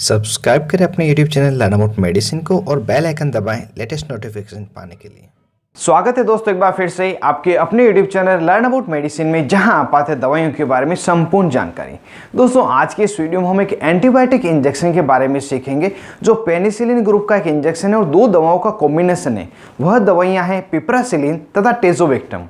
Subscribe करें अपने YouTube channel learn about medicine को और बेल आइकन दबाएं लेटेस्ट नोटिफिकेशन पाने के लिए। स्वागत है दोस्तों एक बार फिर से आपके अपने YouTube channel learn about medicine में, जहां आप पाते हैं दवाइयों के बारे में संपूर्ण जानकारी। दोस्तों आज के इस वीडियो में हम एक एंटीबायोटिक इंजेक्शन के बारे में सीखेंगे जो पेनिसिलिन ग्रुप का एक इंजेक्शन है और दो दवाओं का कॉम्बिनेशन है। वह दवाइयां हैं पिप्रासिलिन तथा टेजोबेक्टम।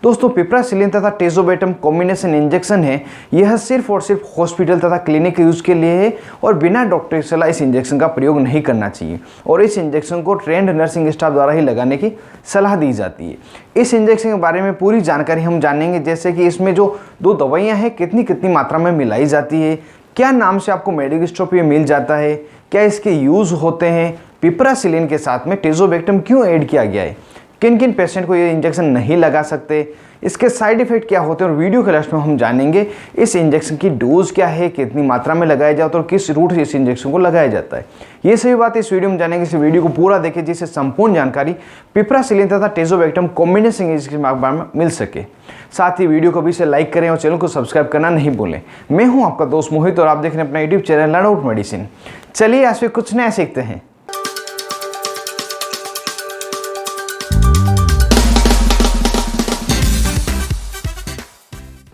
दोस्तों पिप्रासिलिन तथा टेजोबेक्टम कॉम्बिनेशन इंजेक्शन है। यह सिर्फ और सिर्फ हॉस्पिटल तथा क्लिनिक यूज के लिए है और बिना डॉक्टर की सलाह इस इंजेक्शन का प्रयोग नहीं करना चाहिए और इस इंजेक्शन को ट्रेंड नर्सिंग स्टाफ द्वारा ही लगाने की सलाह दी जाती है। इस इंजेक्शन के बारे में पूरी जानकारी हम जानेंगे, जैसे कि इसमें जो दो दवाइयाँ हैं कितनी कितनी मात्रा में मिलाई जाती है, क्या नाम से आपको मेडिकल स्टोर पर मिल जाता है, क्या इसके यूज़ होते हैं, पिप्रासिलिन के साथ में टेजोबेक्टम क्यों ऐड किया गया है, किन किन पेशेंट को ये इंजेक्शन नहीं लगा सकते, इसके साइड इफेक्ट क्या होते हैं और वीडियो के लास्ट में हम जानेंगे इस इंजेक्शन की डोज क्या है, कितनी मात्रा में लगाया जाता है और किस रूट से इस इंजेक्शन को लगाया जाता है। ये सभी बात इस वीडियो में जानेंगे। इस वीडियो को पूरा देखें जिससे संपूर्ण जानकारी पिप्रासिलिन तथा टेजोबेक्टम कॉम्बिनेशन इंजेक्शन के बारे में मिल सके। साथ ही वीडियो को भी से लाइक करें और चैनल को सब्सक्राइब करना नहीं भूलें। मैं हूँ आपका दोस्त मोहित और आप देख रहे हैं अपना YouTube channel learn about medicine. चलिए आज फिर कुछ नया सीखते हैं।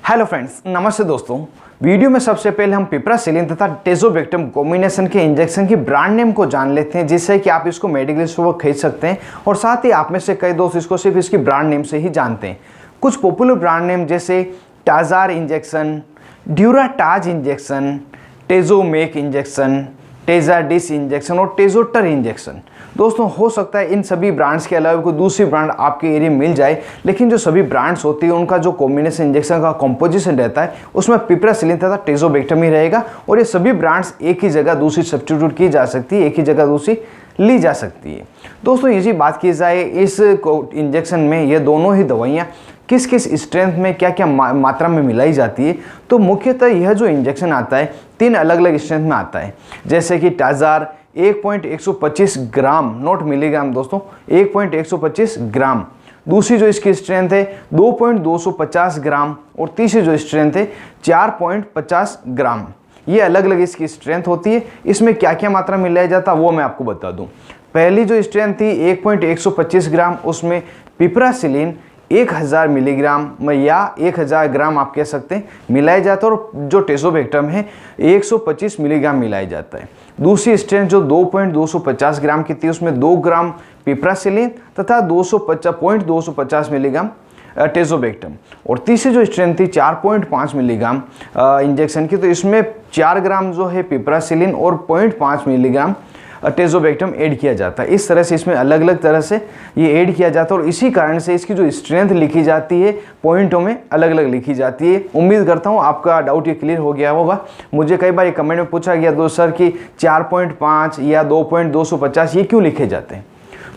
हेलो फ्रेंड्स, नमस्ते दोस्तों। वीडियो में सबसे पहले हम पिप्रासिलिन तथा टेजोबेक्टम कॉम्बिनेशन के इंजेक्शन की ब्रांड नेम को जान लेते हैं, जिससे कि आप इसको मेडिकल स्टोर पर खरीद सकते हैं और साथ ही आप में से कई दोस्त इसको सिर्फ इसकी ब्रांड नेम से ही जानते हैं। कुछ पॉपुलर ब्रांड नेम जैसे टाजार इंजेक्शन, ड्यूराटाज इंजेक्शन, टेजोमेक इंजेक्शन, टेजाडिस इंजेक्शन और टेजोटर इंजेक्शन। दोस्तों हो सकता है इन सभी ब्रांड्स के अलावा कोई दूसरी ब्रांड आपके एरिया में मिल जाए, लेकिन जो सभी ब्रांड्स होती है उनका जो कॉम्बिनेशन इंजेक्शन का कॉम्पोजिशन रहता है उसमें पिप्रासिलिन तथा टेजोबेक्टम ही रहेगा और ये सभी ब्रांड्स एक ही जगह दूसरी सब्स्टिट्यूट की जा सकती है, एक ही जगह दूसरी ली जा सकती है। दोस्तों यदि बात की जाए इस इंजेक्शन में ये दोनों ही दवाइयाँ किस किस स्ट्रेंथ में क्या क्या मात्रा में मिलाई जाती है, तो मुख्यतः यह जो इंजेक्शन आता है 3 अलग अलग स्ट्रेंथ में आता है। जैसे कि टाजार 1.125 ग्राम, नोट मिलीग्राम दोस्तों, 1.125 ग्राम। दूसरी जो इसकी स्ट्रेंथ है 2.250 ग्राम और तीसरी जो स्ट्रेंथ है 4.50 ग्राम। ये अलग अलग इसकी स्ट्रेंथ होती है। इसमें क्या क्या मात्रा मिलाया जाता है वो मैं आपको बता दूं। पहली जो स्ट्रेंथ थी 1.125 ग्राम, उसमें पिप्रासिलिन 1000 मिलीग्राम या 1000 ग्राम आप कह सकते हैं मिलाया जाता है और जो टेजोबेक्टम है 125 मिलीग्राम मिलाया जाता है। दूसरी स्ट्रेंथ जो 2.250 ग्राम की थी उसमें 2 ग्राम पिप्रासिलिन तथा 250 मिलीग्राम टेजोबेक्टम और तीसरी जो स्ट्रेंथ थी 4.5 मिलीग्राम इंजेक्शन की, तो इसमें 4 ग्राम जो है पिप्रासिलिन और 0.5 मिलीग्राम टेजोबेक्टम ऐड किया जाता है। इस तरह से इसमें अलग अलग तरह से ये ऐड किया जाता है और इसी कारण से इसकी जो स्ट्रेंथ लिखी जाती है पॉइंटों में अलग अलग लिखी जाती है। उम्मीद करता हूँ आपका डाउट ये क्लियर हो गया होगा। मुझे कई बार ये कमेंट में पूछा गया दोस्त सर कि 4.5 या 2.250 ये क्यों लिखे जाते हैं।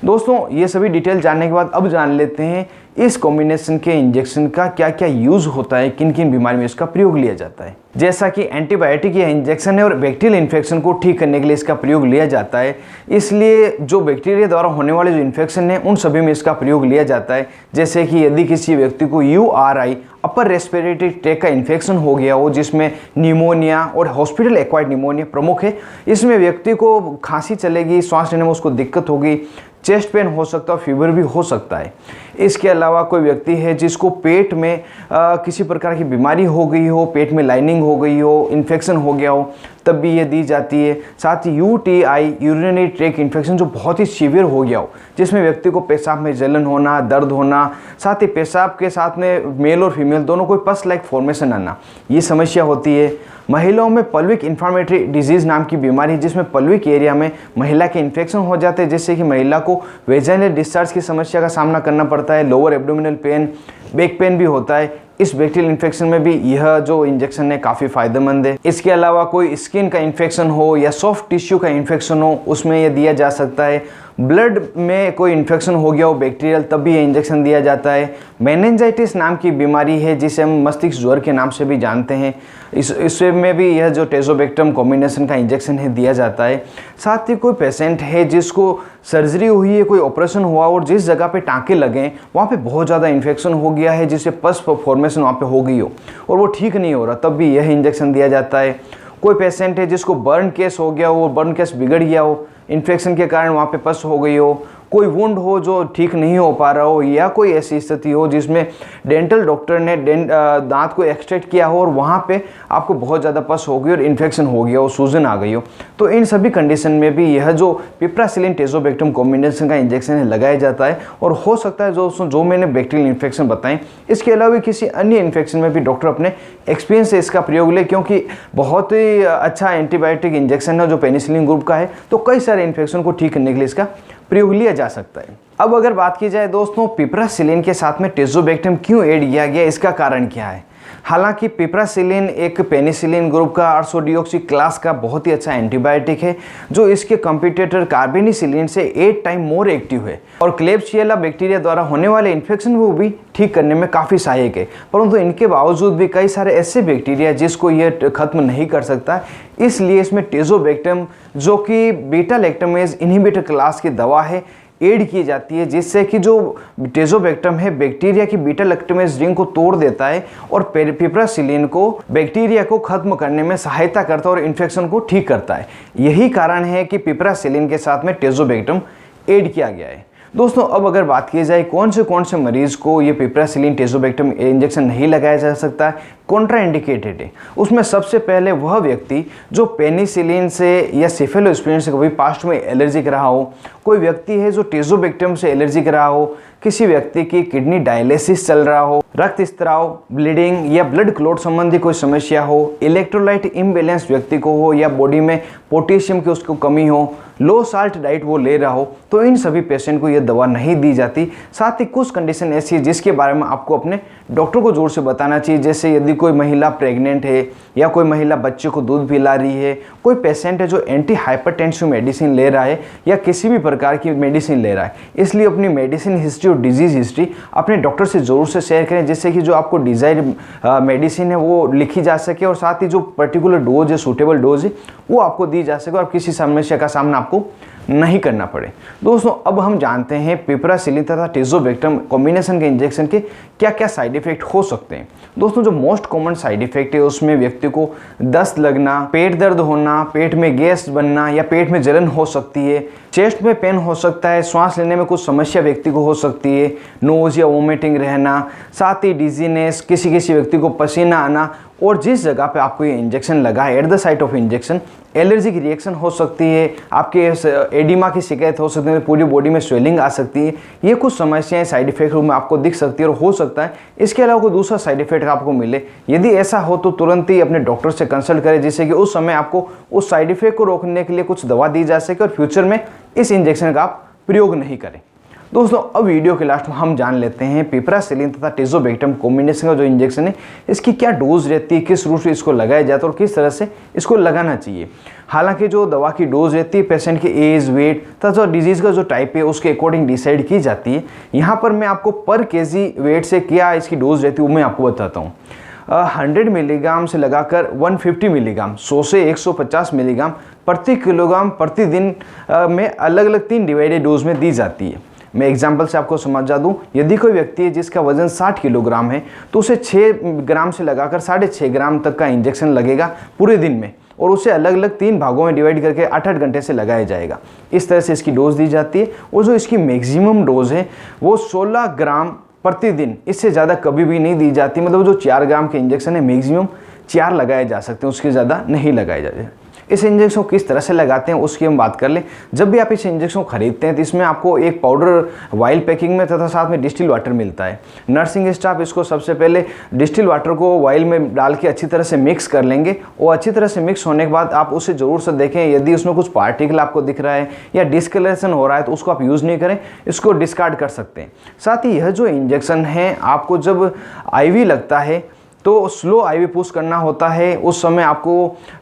दोस्तों ये सभी डिटेल जानने के बाद अब जान लेते हैं इस कॉम्बिनेशन के इंजेक्शन का क्या क्या यूज़ होता है, किन किन बीमारी में इसका प्रयोग लिया जाता है। जैसा कि एंटीबायोटिक यह इंजेक्शन है और बैक्टीरियल इन्फेक्शन को ठीक करने के लिए इसका प्रयोग लिया जाता है, इसलिए जो बैक्टीरिया द्वारा होने वाले जो इन्फेक्शन है उन सभी में इसका प्रयोग लिया जाता है। जैसे कि यदि किसी व्यक्ति को URI अपर रेस्पिरेटरी ट्रैक का इन्फेक्शन हो गया हो, जिसमें निमोनिया और हॉस्पिटल एक्वायर्ड निमोनिया प्रमुख है, इसमें व्यक्ति को खांसी चलेगी, सांस लेने में उसको दिक्कत होगी, चेस्ट पेन हो सकता है, फीवर भी हो सकता है। इसके अलावा कोई व्यक्ति है जिसको पेट में किसी प्रकार की बीमारी हो गई हो, पेट में लाइनिंग हो गई हो, इन्फेक्शन हो गया हो, तब भी ये दी जाती है। साथ ही UTI यूरिनरी ट्रैक इन्फेक्शन जो बहुत ही सीवियर हो गया हो, जिसमें व्यक्ति को पेशाब में जलन होना, दर्द होना, साथ ही पेशाब के साथ में मेल और फीमेल दोनों कोई पस लाइक फॉर्मेशन आना, ये समस्या होती है। महिलाओं में पल्विक इन्फ्लामेटरी डिजीज़ नाम की बीमारी, जिसमें पल्विक एरिया में महिला के इन्फेक्शन हो जाते हैं, जिससे कि महिला को वेजाइनल डिस्चार्ज की समस्या का सामना करना पड़ता है, lower abdominal pain, back pain भी होता है। इस बैक्टीरियल इन्फेक्शन में भी यह जो इंजेक्शन है काफ़ी फायदेमंद है। इसके अलावा कोई स्किन का इन्फेक्शन हो या सॉफ्ट टिश्यू का इन्फेक्शन हो, उसमें यह दिया जा सकता है। ब्लड में कोई इन्फेक्शन हो गया हो बैक्टीरियल, तब भी ये इंजेक्शन दिया जाता है। मेनिंजाइटिस नाम की बीमारी है जिसे हम मस्तिष्क ज्वर के नाम से भी जानते हैं, इसमें भी यह जो टेजोबेक्टम कॉम्बिनेशन का इंजेक्शन है दिया जाता है। साथ ही कोई पेशेंट है जिसको सर्जरी हुई है, कोई ऑपरेशन हुआ और जिस जगह पे टाँके लगे वहाँ पे बहुत ज़्यादा इन्फेक्शन हो गया है, जिससे पस फॉर्मेशन वहाँ पे हो गई हो और वो ठीक नहीं हो रहा, तब भी यह इंजेक्शन दिया जाता है। कोई पेशेंट है जिसको बर्न केस हो गया हो, बर्न केस बिगड़ गया हो, इन्फेक्शन के कारण वहाँ पे पस हो गई हो, कोई वुंड हो जो ठीक नहीं हो पा रहा हो, या कोई ऐसी स्थिति हो जिसमें डेंटल डॉक्टर ने दांत को एक्सट्रैक्ट किया हो और वहाँ पे आपको बहुत ज़्यादा पस हो गई और इन्फेक्शन हो गया हो, सूजन आ गई हो, तो इन सभी कंडीशन में भी यह जो पिप्रासिलिन टेजोबैक्टम कॉम्बिनेशन का इंजेक्शन है लगाया जाता है। और हो सकता है जो मैंने बैक्टीरियल इन्फेक्शन बताएं, इसके अलावा भी किसी अन्य इन्फेक्शन में भी डॉक्टर अपने एक्सपीरियंस से इसका प्रयोग ले, क्योंकि बहुत ही अच्छा एंटीबायोटिक इंजेक्शन है जो पेनिसिलिन ग्रुप का है, तो कई सारे इन्फेक्शन को ठीक करने के लिए इसका प्रयोग लिया जा सकता है। अब अगर बात की जाए दोस्तों पिप्रासिलिन के साथ में टेजोबैक्टम क्यों ऐड किया गया, इसका कारण क्या है। हालांकि पिप्रासिलिन एक पेनिसिलिन ग्रुप का आर्सोडियोक्सी क्लास का बहुत ही अच्छा एंटीबायोटिक है जो इसके कंपिटिटर कार्बेनिसिलिन से 8 टाइम मोर एक्टिव है और क्लेब्सिएला बैक्टीरिया द्वारा होने वाले इन्फेक्शन को भी ठीक करने में काफ़ी सहायक है। परंतु इनके बावजूद भी कई सारे ऐसे बैक्टीरिया जिसको यह खत्म नहीं कर सकता, इसलिए इसमें टेजोबैक्टम जो कि बीटा लैक्टमेज इनहिबिटर क्लास की दवा है ऐड की जाती है, जिससे कि जो टेजोबैक्टम है बैक्टीरिया की बीटा लैक्टमेज रिंग को तोड़ देता है और पिप्रासिलिन को बैक्टीरिया को खत्म करने में सहायता करता है और इन्फेक्शन को ठीक करता है। यही कारण है कि पिप्रासिलिन के साथ में टेजोबैक्टम ऐड किया गया है। दोस्तों अब अगर बात की जाए कौन से मरीज को ये पिप्रासिलिन टेजोबैक्टम इंजेक्शन नहीं लगाया जा सकता है, कॉन्ट्राइंडिकेटेड है, उसमें सबसे पहले वह व्यक्ति जो पेनिसिलिन से या सेफेलोस्पिरिन से कभी पास्ट में एलर्जिक रहा हो, कोई व्यक्ति है जो टेजोबैक्टम से एलर्जिक रहा हो, किसी व्यक्ति की किडनी डायलिसिस चल रहा हो, रक्त स्त्राव, ब्लीडिंग या ब्लड क्लॉट संबंधी कोई समस्या हो, इलेक्ट्रोलाइट इम्बैलेंस व्यक्ति को हो या बॉडी में पोटेशियम की उसको कमी हो, लो साल्ट डाइट वो ले रहा हो, तो इन सभी पेशेंट को ये दवा नहीं दी जाती। साथ ही कुछ कंडीशन ऐसी है जिसके बारे में आपको अपने डॉक्टर को जोर से बताना चाहिए, जैसे यदि कोई महिला प्रेग्नेंट है या कोई महिला बच्चे को दूध पिला रही है, कोई पेशेंट है जो एंटी हाइपरटेंसिव मेडिसिन ले रहा है या किसी भी प्रकार की मेडिसिन ले रहा है, इसलिए अपनी मेडिसिन हिस्ट्री और डिजीज हिस्ट्री अपने डॉक्टर से ज़रूर से शेयर करें, जिससे कि जो आपको डिजायर्ड मेडिसिन है वो लिखी जा सके और साथ ही जो पर्टिकुलर डोज है, सूटेबल डोज है, वो आपको दी जा सके और किसी समस्या का सामना आपको नहीं करना पड़े। दोस्तों अब हम जानते हैं पिप्रासिलिन तथा टेजोबैक्टम कॉम्बिनेशन के इंजेक्शन के क्या क्या साइड इफेक्ट हो सकते हैं। दोस्तों जो मोस्ट कॉमन साइड इफेक्ट है उसमें व्यक्ति को दस्त लगना, पेट दर्द होना, पेट में गैस बनना या पेट में जलन हो सकती है, चेस्ट में पेन हो सकता है, श्वास लेने में कुछ समस्या व्यक्ति को हो सकती है, नोज या वोमिटिंग रहना, साथ ही डिजीनेस, किसी व्यक्ति को पसीना आना, और जिस जगह पे आपको ये इंजेक्शन लगा है at the site of injection allergic reaction हो सकती है, आपके एडिमा की शिकायत हो सकती है, पूरी बॉडी में स्वेलिंग आ सकती है। ये कुछ समस्याएं साइड इफेक्ट में आपको दिख सकती है और हो सकता है इसके अलावा कोई दूसरा साइड इफेक्ट आपको मिले। यदि ऐसा हो तो तुरंत ही अपने डॉक्टर से कंसल्ट करें, जिससे कि उस समय आपको उस साइड इफेक्ट को रोकने के लिए कुछ दवा दी जा सके और फ्यूचर में इस इंजेक्शन का आप प्रयोग नहीं करें। दोस्तों अब वीडियो के लास्ट में हम जान लेते हैं पिप्रासिलिन तथा टेजोबैक्टम कॉम्बिनेशन का जो इंजेक्शन है इसकी क्या डोज रहती है, किस रूट से इसको लगाया जाता है और किस तरह से इसको लगाना चाहिए। हालांकि जो दवा की डोज रहती है पेशेंट के एज, वेट तथा डिजीज़ का जो टाइप है उसके अकॉर्डिंग डिसाइड की जाती है। यहाँ पर मैं आपको पर केजी वेट से क्या इसकी डोज रहती है वो मैं आपको बताता हूँ। 100 मिलीग्राम से लगाकर 150 मिलीग्राम, 100 से 150 मिलीग्राम प्रति किलोग्राम प्रतिदिन में अलग अलग 3 डिवाइडेड डोज में दी जाती है। मैं एग्जाम्पल से आपको समझा दूं, यदि कोई व्यक्ति है जिसका वजन 60 किलोग्राम है तो उसे 6 ग्राम से लगाकर 6.5 ग्राम तक का इंजेक्शन लगेगा पूरे दिन में, और उसे अलग अलग 3 भागों में डिवाइड करके 8-8 घंटे से लगाया जाएगा। इस तरह से इसकी डोज दी जाती है और जो इसकी मैक्सिमम डोज है वो 16 ग्राम प्रतिदिन, इससे ज़्यादा कभी भी नहीं दी जाती। मतलब जो 4 ग्राम के इंजेक्शन है मैक्सिमम 4 लगाए जा सकते हैं, उसके ज़्यादा नहीं लगाए जाते। इस इंजेक्शन को किस तरह से लगाते हैं उसकी हम बात कर लें। जब भी आप इस इंजेक्शन को खरीदते हैं तो इसमें आपको एक पाउडर वाइल पैकिंग में तथा साथ में डिस्टिल वाटर मिलता है। नर्सिंग स्टाफ इसको सबसे पहले डिस्टिल वाटर को वाइल में डाल के अच्छी तरह से मिक्स कर लेंगे और अच्छी तरह से मिक्स होने के बाद आप उसे ज़रूर से देखें, यदि उसमें कुछ पार्टिकल आपको दिख रहा है या डिस्कलरेशन हो रहा है तो उसको आप यूज़ नहीं करें, इसको डिस्कार्ड कर सकते हैं। साथ ही यह जो इंजेक्शन है आपको जब IV लगता है तो स्लो IV पुश करना होता है। उस समय आपको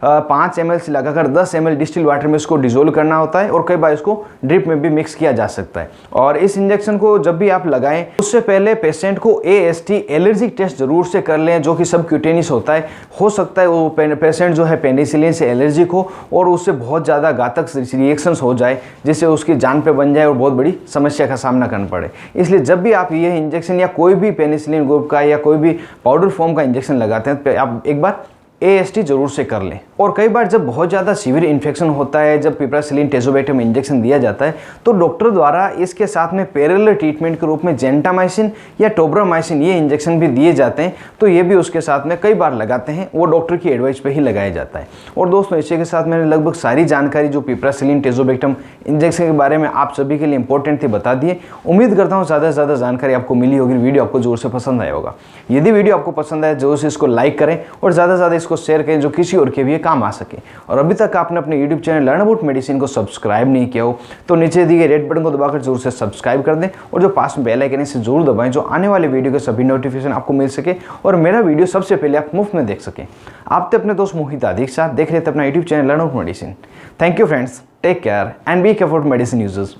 5 ml से लगाकर 10 ml डिस्टिल वाटर में इसको डिजोल्व करना होता है और कई बार इसको ड्रिप में भी मिक्स किया जा सकता है। और इस इंजेक्शन को जब भी आप लगाएं उससे पहले पेशेंट को AST एलर्जिक टेस्ट जरूर से कर लें, जो कि सबक्यूटेनियस होता है। हो सकता है वो पेशेंट जो है पेनिसिलिन से एलर्जिक हो और उससे बहुत ज़्यादा घातक रिएक्शंस हो जाए, जिससे उसकी जान पे बन जाए और बहुत बड़ी समस्या का सामना करना पड़े। इसलिए जब भी आप ये इंजेक्शन या कोई भी पेनिसिलिन ग्रुप का या कोई भी पाउडर फॉर्म का इंजेक्शन लगाते हैं तो आप एक बार AST जरूर से कर लें। और कई बार जब बहुत ज़्यादा सीवियर इन्फेक्शन होता है, जब पिपरासिलिन टेज़ोबैक्टम इंजेक्शन दिया जाता है, तो डॉक्टर द्वारा इसके साथ में पैरेलल ट्रीटमेंट के रूप में जेंटामाइसिन या टोब्रामाइसिन ये इंजेक्शन भी दिए जाते हैं। तो ये भी उसके साथ में कई बार लगाते हैं, वो डॉक्टर की एडवाइस पे ही लगाया जाता है। और दोस्तों, इसी के साथ मैंने लगभग सारी जानकारी जो पिपरासिलिन टेज़ोबैक्टम इंजेक्शन के बारे में आप सभी के लिए इंपॉर्टेंट थी बता दिए। उम्मीद करता हूँ ज़्यादा से ज़्यादा जानकारी आपको मिली होगी, वीडियो आपको जोर से पसंद आया होगा। यदि वीडियो आपको पसंद आए जरूर से इसको लाइक करें और ज़्यादा से ज़्यादा इसको शेयर करें, जो किसी और के भी काम आ सके। और अभी तक आपने अपने YouTube channel learn about medicine को सब्सक्राइब नहीं किया हो तो नीचे दिए गए रेड बटन को दबाकर जरूर से सब्सक्राइब कर दें और जो पास में बेल आइकन है इसे जरूर दबाएं, जो आने वाले वीडियो के सभी नोटिफिकेशन आपको मिल सके और मेरा वीडियो सबसे पहले आप मुफ्त में देख सकें। आप थे अपने दोस्त मोहित आदि के साथ देख रहे थे अपना YouTube channel learn about medicine. Thank you friends, take care and be careful medicine users.